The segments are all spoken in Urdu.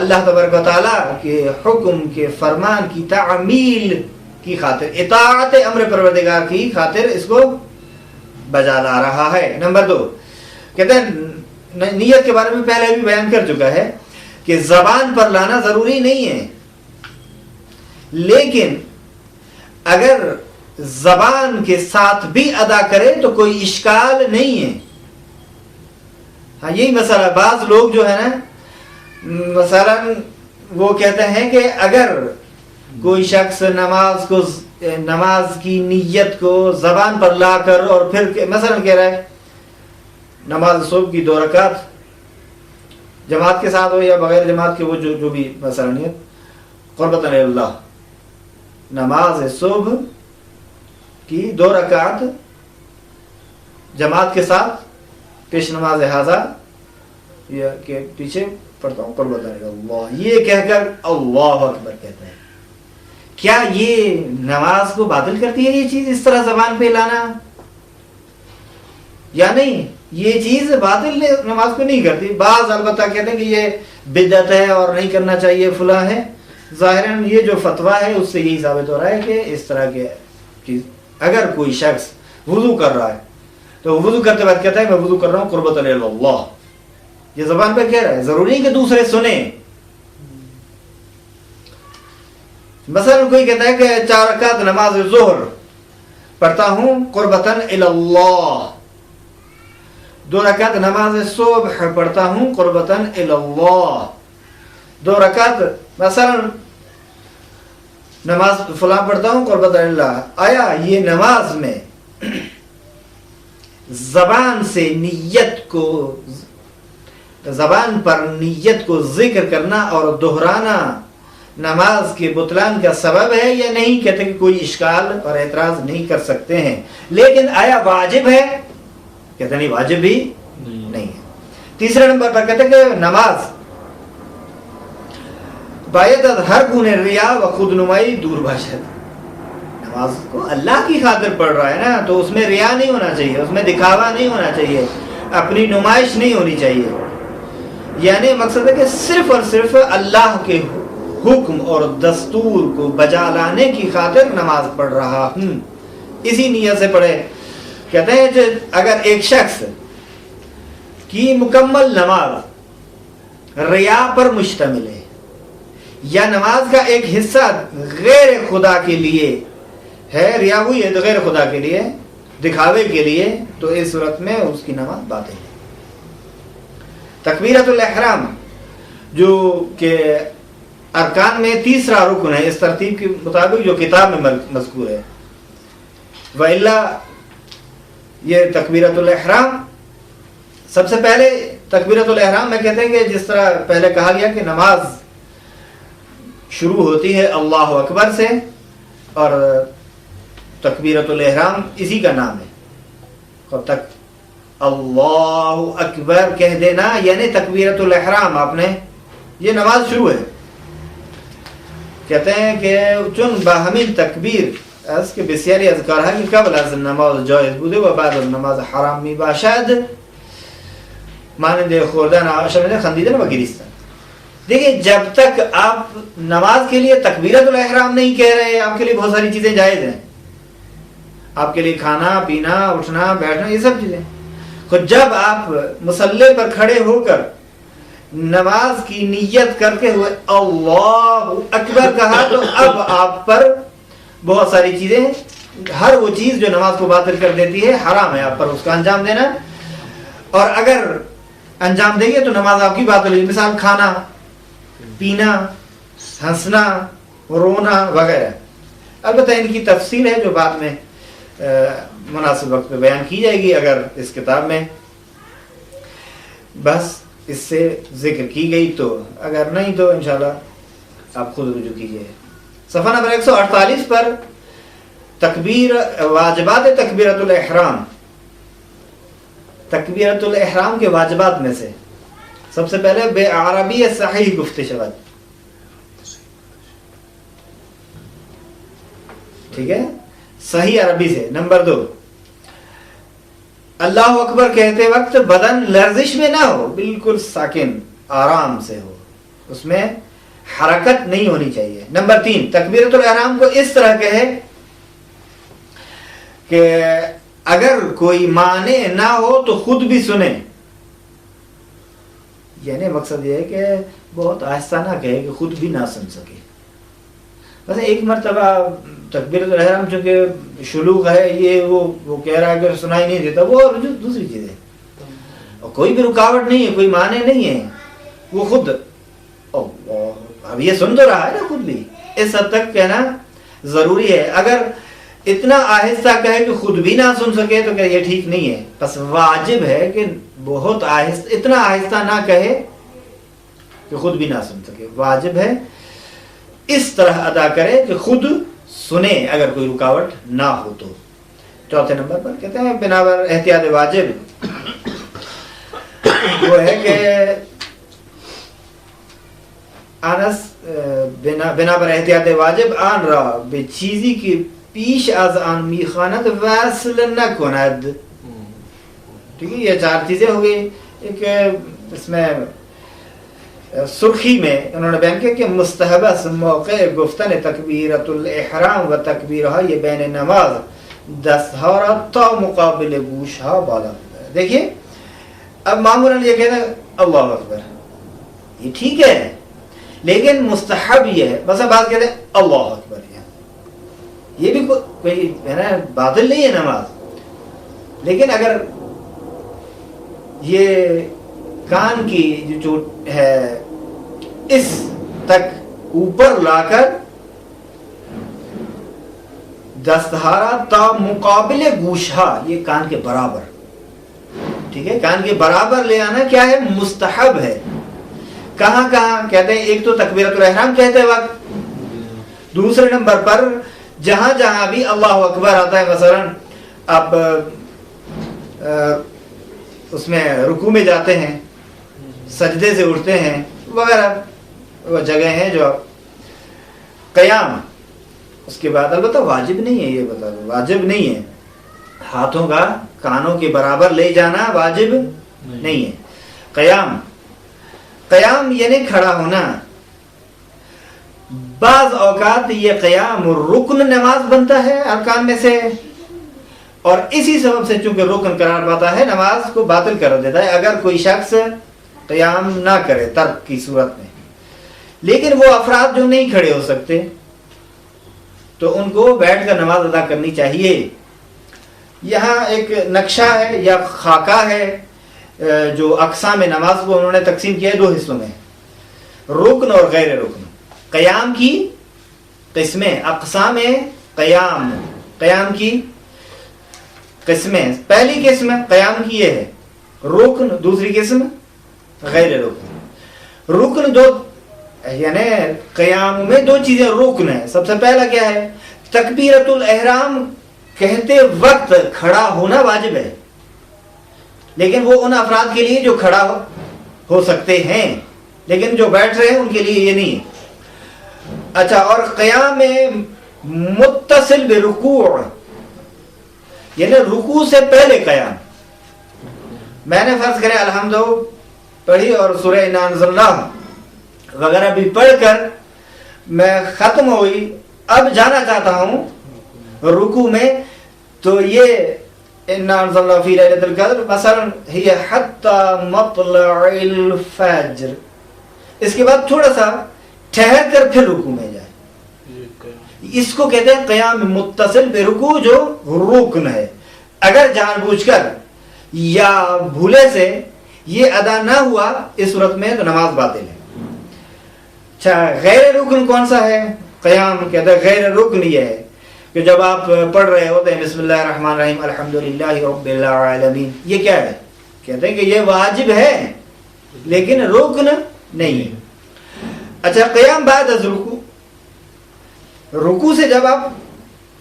اللہ تبارک و تعالیٰ کے حکم کے فرمان کی تعمیل کی خاطر، اطاعت امر پروردگار کی خاطر اس کو بجا لا رہا ہے۔ نمبر 2 کہتے ہیں نیت کے بارے میں پہلے بھی بیان کر چکا ہے کہ زبان پر لانا ضروری نہیں ہے، لیکن اگر زبان کے ساتھ بھی ادا کرے تو کوئی اشکال نہیں ہے۔ ہاں یہی مسئلہ، بعض لوگ جو ہے نا مثلا وہ کہتے ہیں کہ اگر کوئی شخص نماز کی نیت کو زبان پر لا کر اور پھر مثلا کہہ رہا ہے نماز صبح کی 2 رکعت جماعت کے ساتھ ہو یا بغیر جماعت کے، وہ جو بھی مثلا نیت قربۃ اللہ، نماز صبح کی 2 رکعت جماعت کے ساتھ پیش نماز حاضہ یا کے پیچھے پڑھتا ہوں قربۃ اللہ، یہ کہہ کر اللہ اکبر کہتا ہے، کیا یہ نماز کو باطل کرتی ہے یہ چیز اس طرح زبان پہ لانا یا نہیں؟ یہ چیز باطل نماز کو نہیں کرتی۔ بعض البتہ کہتے ہیں کہ یہ بدعت ہے اور نہیں کرنا چاہیے فلاں ہے، ظاہراً یہ جو فتویٰ ہے اس سے یہی ثابت ہو رہا ہے کہ اس طرح کے چیز، اگر کوئی شخص وضو کر رہا ہے تو وضو کرتے وقت کہتا ہے میں وضو کر رہا ہوں قربۃ اللہ، یہ زبان پہ کہہ رہا ہے، ضروری نہیں کہ دوسرے سنیں۔ مثلا کوئی کہتا ہے کہ 4 رکعت نماز ظہر پڑھتا ہوں قربۃ اللہ، 2 رکعت نماز صبح پڑھتا ہوں قربۃ اللہ، 2 رکعت مثلا نماز فلاں پڑھتا ہوں قربۃ اللہ۔ آیا یہ نماز میں زبان سے نیت کو، زبان پر نیت کو ذکر کرنا اور دہرانا نماز کے بطلان کا سبب ہے یا نہیں؟ کہتے کہ کوئی اشکال اور اعتراض نہیں کر سکتے ہیں، لیکن آیا واجب ہے؟ کہتے نہیں، واجب بھی نہیں ہے۔ تیسرے نمبر پر کہتے کہ نماز باید از ہر گونه ریا و خود نمائی دور باشد، نماز کو اللہ کی خاطر پڑھ رہا ہے نا تو اس میں ریا نہیں ہونا چاہیے، اس میں دکھاوا نہیں ہونا چاہیے، اپنی نمائش نہیں ہونی چاہیے، یعنی مقصد ہے کہ صرف اور صرف اللہ کے حکم اور دستور کو بجا لانے کی خاطر نماز پڑھ رہا ہوں، اسی نیت سے پڑھے۔ کہتے ہیں کہ اگر ایک شخص کی مکمل نماز ریا پر مشتمل ہے یا نماز کا ایک حصہ غیر خدا کے لیے ہے، ریا ہوئی ہے تو غیر خدا کے لیے، دکھاوے کے لیے، تو اس صورت میں اس کی نماز باطل ہے۔ تکبیرۃ الاحرام جو کہ ارکان میں تیسرا رکن ہے اس ترتیب کے مطابق جو کتاب میں مذکور ہے، وَإِلَّا یہ تکبیرۃ الاحرام سب سے پہلے تکبیرۃ الاحرام میں کہتے ہیں کہ جس طرح پہلے کہا گیا کہ نماز شروع ہوتی ہے اللہ اکبر سے، اور تکبیرۃ الاحرام اسی کا نام ہے، کب تک اللہ اکبر کہہ دینا یعنی تکبیرۃ الاحرام آپ نے، یہ نماز شروع ہے۔ کہتے ہیں کہ چون باہمین تکبیر از که بسیاری از کارهایی که قبل از نماز جایز بوده و بعد از نماز حرام می باشد مانند خوردن، آشامیدن، خندیدن و گریستن۔ دیکھیں جب تک آپ نماز کے لیے تکبیرۃ الاحرام نہیں کہہ رہے، آپ کے لیے بہت ساری چیزیں جائز ہیں، آپ کے لیے کھانا پینا اٹھنا بیٹھنا یہ سب چیزیں، خود جب آپ مصلی پر کھڑے ہو کر نماز کی نیت کرتے ہوئے اللہ اکبر کہا تو اب آپ پر بہت ساری چیزیں، ہر وہ چیز جو نماز کو باطل کر دیتی ہے حرام ہے آپ پر اس کا انجام دینا، اور اگر انجام دیں گے تو نماز آپ کی باطل ہوگی۔ مثال کھانا پینا، ہنسنا، رونا وغیرہ، البتہ ان کی تفصیل ہے جو بعد میں مناسب وقت پہ بیان کی جائے گی اگر اس کتاب میں بس اس سے ذکر کی گئی تو، اگر نہیں تو انشاءاللہ آپ خود رجوع کیجئے۔ صفحہ نمبر 148 پر تکبیر واجبات تکبیرۃ الاحرام، تکبیرۃ الاحرام کے واجبات میں سے سب سے پہلے بے عربی صحیح گفت شود، ٹھیک ہے، صحیح عربی سے۔ نمبر 2، اللہ اکبر کہتے وقت بدن لرزش میں نہ ہو، بالکل ساکن آرام سے ہو، اس میں حرکت نہیں ہونی چاہیے. نمبر 3 تکبیرۃ الاحرام کو اس طرح کہے کہ اگر کوئی مانع نہ ہو تو خود بھی سنے. یعنی مقصد یہ ہے کہ بہت آہستہ نہ کہے کہ خود بھی نہ سن سکے. بس ایک مرتبہ تکبیرۃ الاحرام چونکہ شلوغ ہے، یہ وہ کہہ رہا ہے کہ سنائی نہیں دیتا، وہ دوسری چیز ہے. اور کوئی بھی رکاوٹ نہیں ہے، کوئی معنی نہیں ہے، وہ خود اب یہ سن تو رہا ہے نا خود بھی. اس حد تک کہنا ضروری ہے. اگر اتنا آہستہ کہے کہ خود بھی نہ سن سکے تو کہ یہ ٹھیک نہیں ہے. بس واجب ہے کہ بہت آہستہ، اتنا آہستہ نہ کہے کہ خود بھی نہ سن سکے. واجب ہے اس طرح ادا کرے کہ خود سنے اگر کوئی رکاوٹ نہ ہو تو. چوتھے نمبر پر کہتے ہیں بنابر احتیاط واجب وہ ہے کہ بنابر احتیاط واجب آن را به چیزی که پیش از آن میخواند وصل نکند. ٹھیک ہے، یہ 4 چیزیں ہو گئی. ایک اس میں سرخی میں انہوں نے بیان کیا کہ مستحب موقع گفتن تکبیرۃ الاحرام و تکبیرہا یہ بین نماز دستہارا تا مقابل گوشہا بالا. دیکھیے اب معمولاً یہ کہنا اللہ اکبر، یہ ٹھیک ہے، لیکن مستحب یہ ہے. بس بات کہتے ہیں اللہ اکبر، یہ بھی کوئی ہے نا باطل نہیں ہے نماز. لیکن اگر یہ کان کی جو چوٹ ہے اس تک اوپر لا کر دستہارا تا مقابل گوشہا، یہ کان کے برابر، ٹھیک ہے، کان کے برابر لے آنا کیا ہے؟ مستحب ہے. کہاں کہاں کہتے ہیں؟ ایک تو تکبیرۃ الاحرام کہتے وقت، دوسرے نمبر پر جہاں جہاں بھی اللہ اکبر آتا ہے، مثلا آپ اس میں رکوع میں جاتے ہیں، سجدے سے اٹھتے ہیں وغیرہ، وہ جگہ ہیں جو قیام، اس کے بعد البتہ واجب نہیں ہے، یہ بتا دو واجب نہیں ہے، ہاتھوں کا کانوں کے برابر لے جانا واجب نہیں ہے. قیام یعنی کھڑا ہونا. بعض اوقات یہ قیام رکن نماز بنتا ہے ارکان میں سے، اور اسی سبب سے چونکہ رکن قرار پاتا ہے نماز کو باطل کر دیتا ہے اگر کوئی شخص قیام نہ کرے ترک کی صورت میں. لیکن وہ افراد جو نہیں کھڑے ہو سکتے تو ان کو بیٹھ کر نماز ادا کرنی چاہیے. یہاں ایک نقشہ ہے یا خاکہ ہے جو اقسام نماز کو انہوں نے تقسیم کیا ہے 2 حصوں میں، رکن اور غیر رکن. قیام کی قسمیں، اقسام قیام کی قسمیں. پہلی قسم قیام کی یہ ہے رکن، دوسری قسم غیر رکن. رکن دو، یعنی قیام میں 2 چیزیں رکن ہیں. سب سے پہلا کیا ہے؟ تکبیرۃ الاحرام کہتے وقت کھڑا ہونا واجب ہے، لیکن وہ ان افراد کے لیے جو کھڑا ہو سکتے ہیں، لیکن جو بیٹھ رہے ہیں ان کے لیے یہ نہیں ہے. اچھا، اور قیام متصل برکوع، یعنی رکوع سے پہلے قیام. میں نے فرض کرے الحمد پڑھی اور سورہ انا انزلناہ وغیرہ بھی پڑھ کر میں ختم ہوئی، اب جانا چاہتا ہوں رکوع میں، تو یہ انا انزلنا فی لیلۃ القدر مثلا ہی حتی مطلع الفجر، اس کے بعد تھوڑا سا ٹھہر کر پھر رکوع میں جائے. اس کو کہتے ہیں قیام متصل بے رکوع جو رکن ہے. اگر جان بوجھ کر یا بھولے سے یہ ادا نہ ہوا اس صورت میں تو نماز باطل ہے. اچھا، غیر رکن کون سا ہے؟ قیام کہتے ہیں غیر رکن یہ ہے کہ جب آپ پڑھ رہے ہوتے ہیں بسم اللہ الرحمن الرحیم الحمدللہ رب العالمین، یہ کیا ہے؟ کہتے ہیں کہ یہ واجب ہے لیکن رکن نہیں ہے. اچھا، قیام بعد از رکوع، رکوع سے جب آپ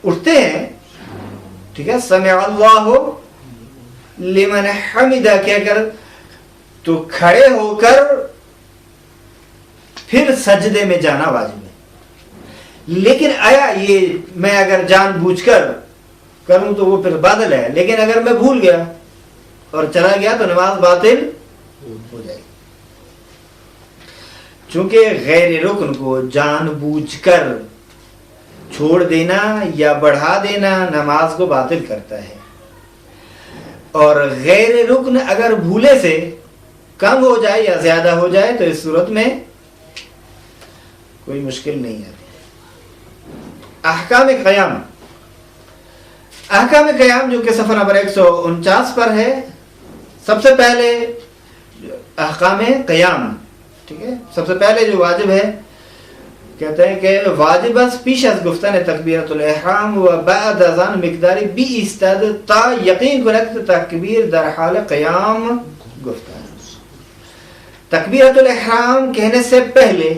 اٹھتے ہیں، ٹھیک ہے، سمع اللہ لمن حمدہ کہہ کر تو کھڑے ہو کر پھر سجدے میں جانا واجب ہے. لیکن آیا یہ میں اگر جان بوجھ کر کروں تو وہ پھر باطل ہے، لیکن اگر میں بھول گیا اور چلا گیا تو نماز باطل ہو جائے گی. چونکہ غیر رکن کو جان بوجھ کر چھوڑ دینا یا بڑھا دینا نماز کو باطل کرتا ہے، اور غیر رکن اگر بھولے سے کم ہو جائے یا زیادہ ہو جائے تو اس صورت میں کوئی مشکل نہیں آتی۔ احکام قیام، احکام قیام جو کہ صفحہ نمبر 149 پر ہے۔ سب سے پہلے احکام قیام، ٹھیک ہے، سب سے پہلے جو واجب ہے، کہتے ہیں کہ واجب است پیش از گفتن تکبیرت الاحرام و بعد از آن مقداری بی ایستاد تا یقین کنند تکبیر در حال قیام گفتن۔ تکبیرت الاحرام کہنے سے پہلے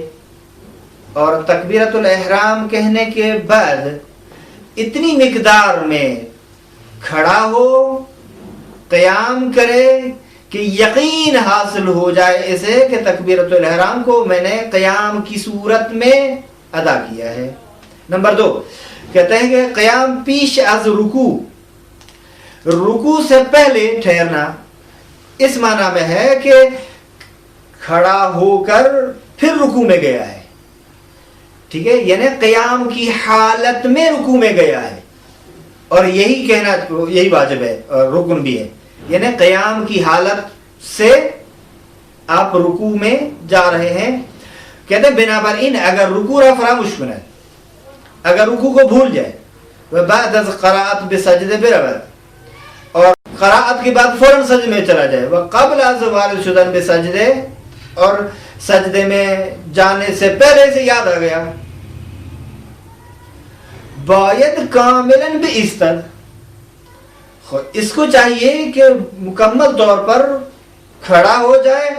اور تکبیرت الاحرام کہنے کے بعد اتنی مقدار میں کھڑا ہو، قیام کرے کہ یقین حاصل ہو جائے اسے کہ تکبیرت الاحرام کو میں نے قیام کی صورت میں ادا کیا ہے۔ نمبر 2 کہتے ہیں کہ قیام پیش از رکوع، رکوع سے پہلے ٹھہرنا اس معنی میں ہے کہ کھڑا ہو کر پھر رکوع میں گیا ہے، ٹھیک ہے، یعنی قیام کی حالت میں رکوع میں گیا ہے، اور یہی کہنا یہی واجب ہے اور رکن بھی ہے، یعنی قیام کی حالت سے آپ رکوع میں جا رہے ہیں۔ کہتے ہیں بنا پر ان اگر رکوع را فراموش کنے، اگر رکوع کو بھول جائے، بعد از قرات بسجدے برود، اور قرات کے بعد فوراً سجدے میں چلا جائے، وقبل از وارد شدن بسجدے، اور سجدے میں جانے سے پہلے سے یاد آ گیا، باید کاملاً بایستد، اس کو چاہیے کہ مکمل طور پر کھڑا ہو جائے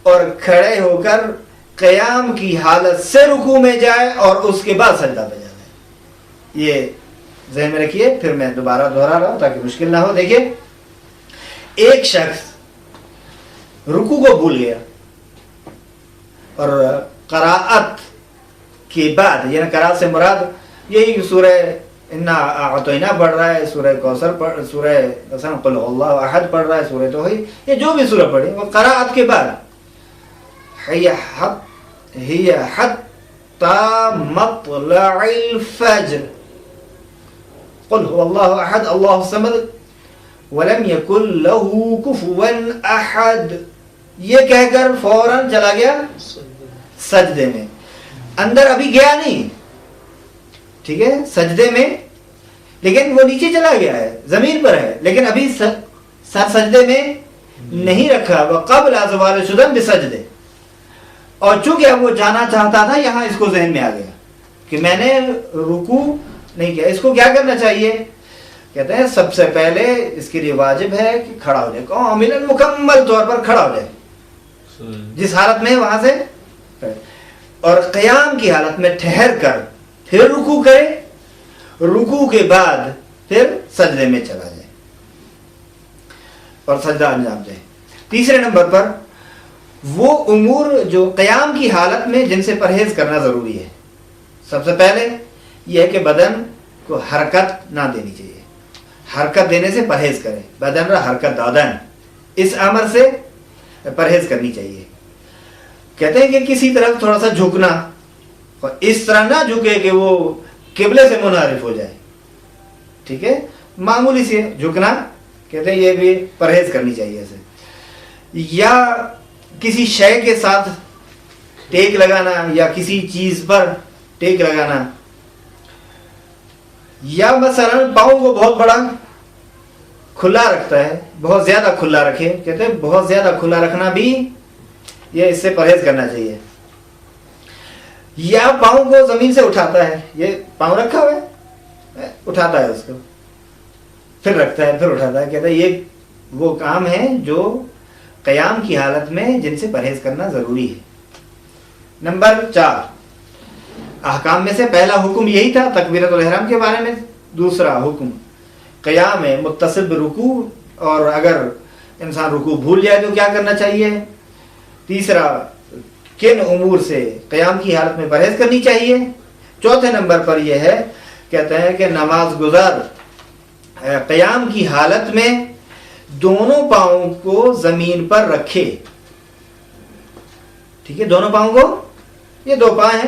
اور کھڑے ہو کر قیام کی حالت سے رکوع میں جائے اور اس کے بعد سجدہ پہ جائے۔ یہ ذہن میں رکھیے، پھر میں دوبارہ دہرا رہا ہوں تاکہ مشکل نہ ہو۔ دیکھیے، ایک شخص رکوع کو بھول گیا اور قراءت کے بعد، یعنی قراءت سے مراد یہی سورہ انا اعطینا پڑھ رہا ہے، سورہ کوثر پڑھ، سورہ مثلا قل اللہ احد پڑھ رہا ہے، سورہ توحید، یہ جو بھی سورہ پڑھی، وہ قراءت کے بعد ہی حتی مطلع الفجر قل هو اللہ احد اللہ الصمد ولم یکن له کفوا احد، یہ کہہ کر فوراً چلا گیا سجدے میں، اندر ابھی گیا نہیں، ٹھیک ہے، سجدے میں، لیکن وہ نیچے چلا گیا ہے، زمین پر ہے، لیکن ابھی سر سجدے میں نہیں رکھا، وقبل از وارد شدن بسجدے، اور چونکہ اب وہ جانا چاہتا تھا، یہاں اس کو ذہن میں آ گیا کہ میں نے رکوع نہیں کیا، اس کو کیا کرنا چاہیے؟ کہتے ہیں سب سے پہلے اس کے لیے واجب ہے کہ کھڑا ہو جائے، کاملاً مکمل طور پر کھڑا ہو جائے جس حالت میں وہاں سے، اور قیام کی حالت میں ٹھہر کر پھر رکوع کرے، رکوع کے بعد پھر سجدے میں چلا جائے اور سجدہ انجام دے۔ تیسرے نمبر پر وہ امور جو قیام کی حالت میں جن سے پرہیز کرنا ضروری ہے۔ سب سے پہلے یہ ہے کہ بدن کو حرکت نہ دینی چاہیے، حرکت دینے سے پرہیز کرے، بدن را حرکت دادن، اس امر سے پرہیز کرنی چاہیے۔ کہتے ہیں کہ کسی طرف تھوڑا سا جھکنا، اور اس طرح نہ جھکے کہ وہ قبلے سے منحرف ہو جائے، ٹھیک ہے، معمولی سے جھکنا، کہتے ہیں یہ بھی پرہیز کرنی چاہیے اسے۔ یا کسی شے کے ساتھ ٹیک لگانا، یا کسی چیز پر ٹیک لگانا، یا مثلا پاؤں کو بہت بڑا کھلا رکھتا ہے، بہت زیادہ کھلا رکھے، کہتے ہیں بہت زیادہ کھلا رکھنا بھی یہ اس سے پرہیز کرنا چاہیے۔ یا پاؤں کو زمین سے اٹھاتا ہے، یہ پاؤں رکھا ہوا ہے، اٹھاتا ہے اس کو، پھر رکھتا ہے، پھر اٹھاتا ہے، کہتا ہے یہ وہ کام ہے جو قیام کی حالت میں جن سے پرہیز کرنا ضروری ہے۔ نمبر 4 احکام میں سے پہلا حکم یہی تھا تکبیرت الاحرام کے بارے میں، دوسرا حکم قیام ہے متصل برکوع، اور اگر انسان رکوع بھول جائے تو کیا کرنا چاہیے، تیسرا کن امور سے قیام کی حالت میں پرہیز کرنی چاہیے، چوتھے نمبر پر یہ ہے، کہتے ہیں کہ نماز گزار قیام کی حالت میں دونوں پاؤں کو زمین پر رکھے، ٹھیک ہے، دونوں پاؤں کو یہ 2 پا ہیں.